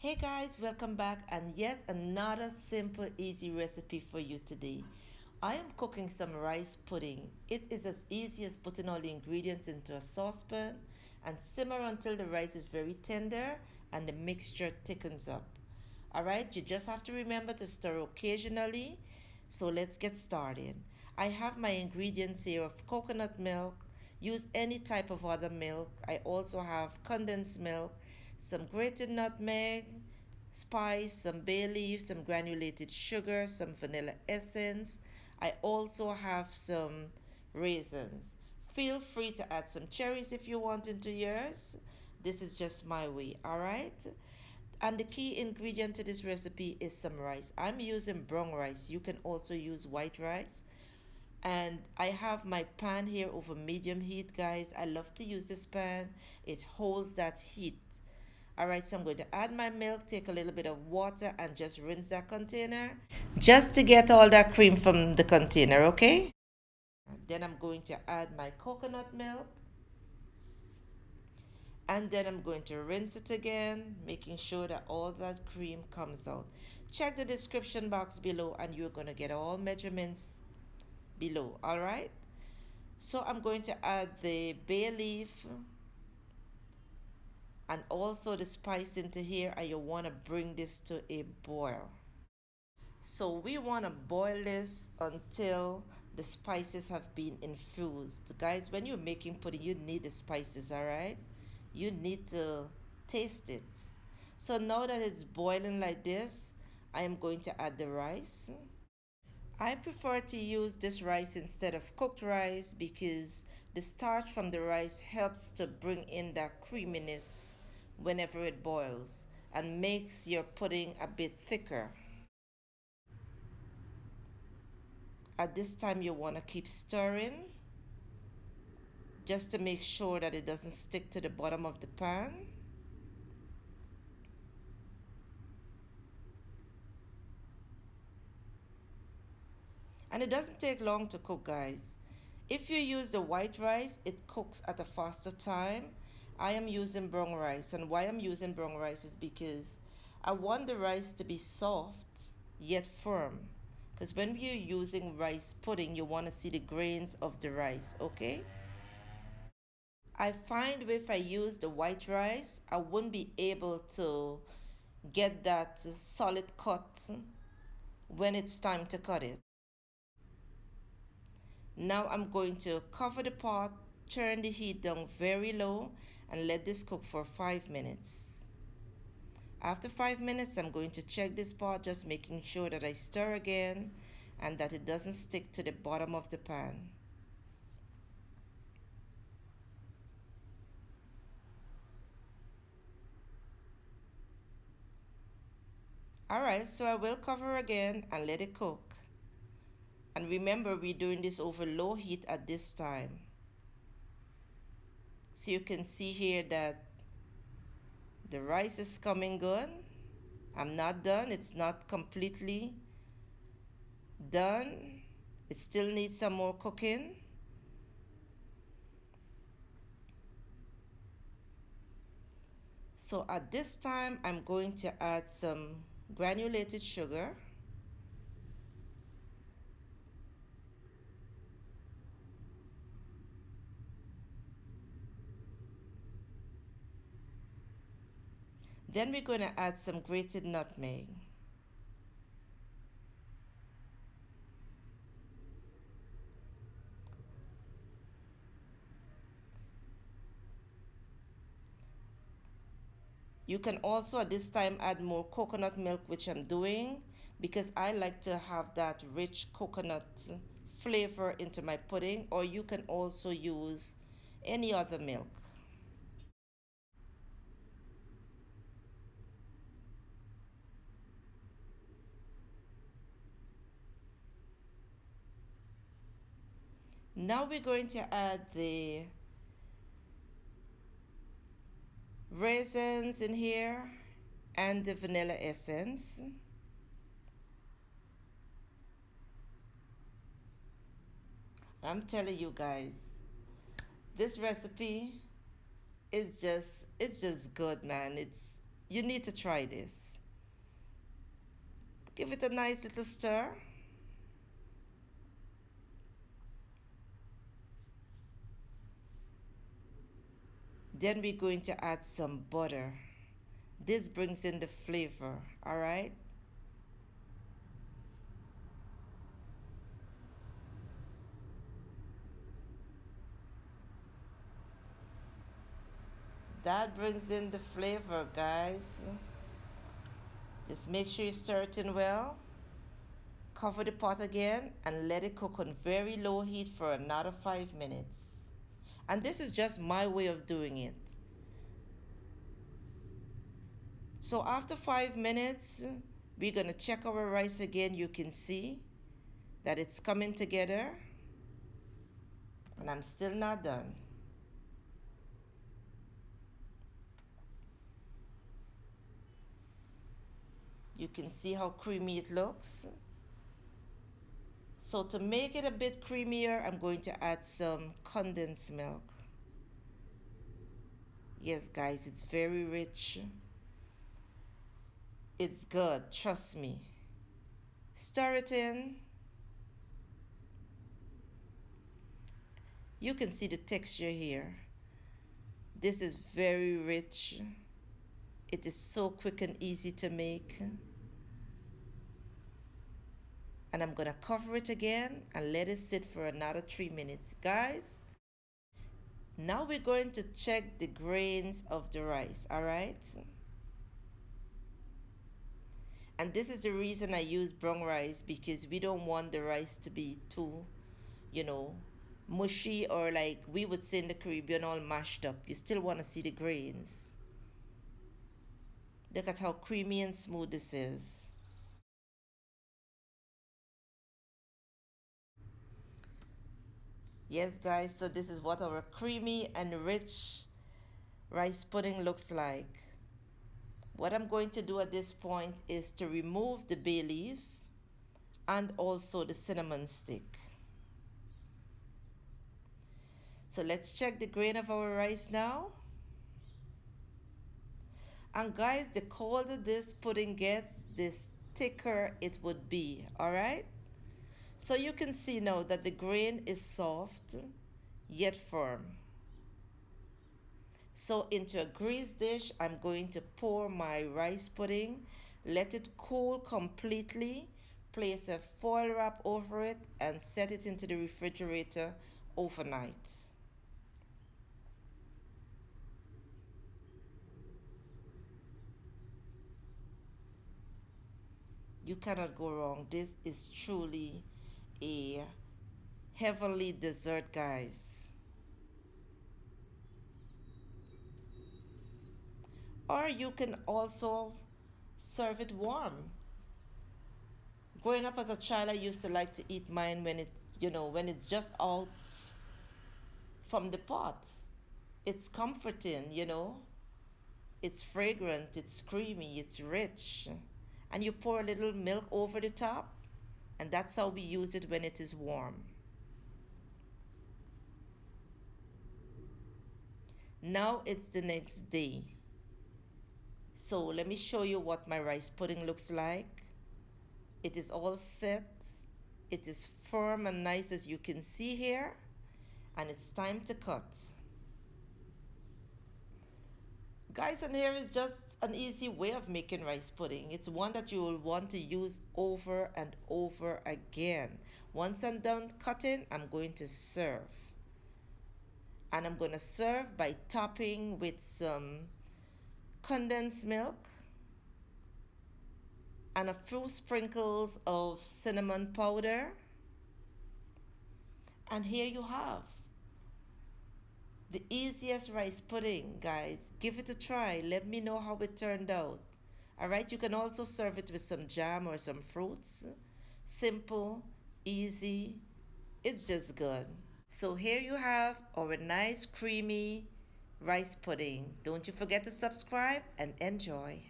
Hey guys, welcome back and yet another simple easy recipe for you today. I am cooking some rice pudding. It is as easy as putting all the ingredients into a saucepan and simmer until the rice is very tender and the mixture thickens up. Alright, you just have to remember to stir occasionally. So let's get started. I have my ingredients here of coconut milk. Use any type of other milk. I also have condensed milk, some grated nutmeg, spice, some bay leaves, some granulated sugar, some vanilla essence. I also have some raisins. Feel free to add some cherries if you want into yours. This is just my way, all right? And the key ingredient to this recipe is some rice. I'm using brown rice. You can also use white rice. And I have my pan here over medium heat, guys. I love to use this pan. It holds that heat. All right, so I'm going to add my milk, take a little bit of water, and just rinse that container just to get all that cream from the container, okay? Then I'm going to add my coconut milk, and then I'm going to rinse it again, making sure that all that cream comes out. Check the description box below, and you're going to get all measurements below, all right? So I'm going to add the bay leaf and also the spice into here, and you want to bring this to a boil. So we want to boil this until the spices have been infused. Guys, when you're making pudding, you need the spices, all right? You need to taste it. So now that it's boiling like this, I am going to add the rice. I prefer to use this rice instead of cooked rice because the starch from the rice helps to bring in that creaminess whenever it boils and makes your pudding a bit thicker. At this time, you want to keep stirring just to make sure that it doesn't stick to the bottom of the pan. And it doesn't take long to cook, guys. If you use the white rice, it cooks at a faster time. I am using brown rice, and why I'm using brown rice is because I want the rice to be soft yet firm. Because when you're using rice pudding, you want to see the grains of the rice, okay? I find if I use the white rice, I wouldn't be able to get that solid cut when it's time to cut it. Now I'm going to cover the pot, turn the heat down very low, and let this cook for 5 minutes. After 5 minutes, I'm going to check this pot, just making sure that I stir again and that it doesn't stick to the bottom of the pan. Alright, so I will cover again and let it cook. And remember, we're doing this over low heat at this time. So you can see here that the rice is coming good. I'm not done. It's not completely done. It still needs some more cooking. So at this time, I'm going to add some granulated sugar. Then we're going to add some grated nutmeg. You can also at this time add more coconut milk, which I'm doing because I like to have that rich coconut flavor into my pudding, or you can also use any other milk. Now we're going to add the raisins in here and the vanilla essence. I'm telling you guys, this recipe is just good, man. You need to try this. Give it a nice little stir. Then we're going to add some butter. This brings in the flavor, all right? That brings in the flavor, guys. Just make sure you stir it in well. Cover the pot again and let it cook on very low heat for another 5 minutes. And this is just my way of doing it. So after 5 minutes, we're gonna check our rice again. You can see that it's coming together. And I'm still not done. You can see how creamy it looks. So to make it a bit creamier, I'm going to add some condensed milk. Yes, guys, it's very rich. It's good, trust me. Stir it in. You can see the texture here. This is very rich. It is so quick and easy to make. And I'm gonna cover it again and let it sit for another 3 minutes. Guys, now we're going to check the grains of the rice, all right? And this is the reason I use brown rice, because we don't want the rice to be too, mushy, or like we would say in the Caribbean, all mashed up. You still want to see the grains. Look at how creamy and smooth this is. Yes, guys, so this is what our creamy and rich rice pudding looks like. What I'm going to do at this point is to remove the bay leaf and also the cinnamon stick. So let's check the grain of our rice now. And guys, the colder this pudding gets, the thicker it would be, all right? So you can see now that the grain is soft yet firm. So into a greased dish, I'm going to pour my rice pudding, let it cool completely, place a foil wrap over it, and set it into the refrigerator overnight. You cannot go wrong. This is truly a heavenly dessert, guys. Or you can also serve it warm. Growing up as a child, I used to like to eat mine when when it's just out from the pot. It's comforting. It's fragrant, it's creamy, it's rich. And you pour a little milk over the top, and that's how we use it when it is warm. Now it's the next day. So let me show you what my rice pudding looks like. It is all set. It is firm and nice, as you can see here. And it's time to cut. Guys, and here is just an easy way of making rice pudding. It's one that you will want to use over and over again. Once I'm done cutting, I'm going to serve. And I'm going to serve by topping with some condensed milk and a few sprinkles of cinnamon powder. And here you have the easiest rice pudding, guys. Give it a try. Let me know how it turned out. All right, you can also serve it with some jam or some fruits. Simple, easy, it's just good. So here you have our nice creamy rice pudding. Don't you forget to subscribe and enjoy.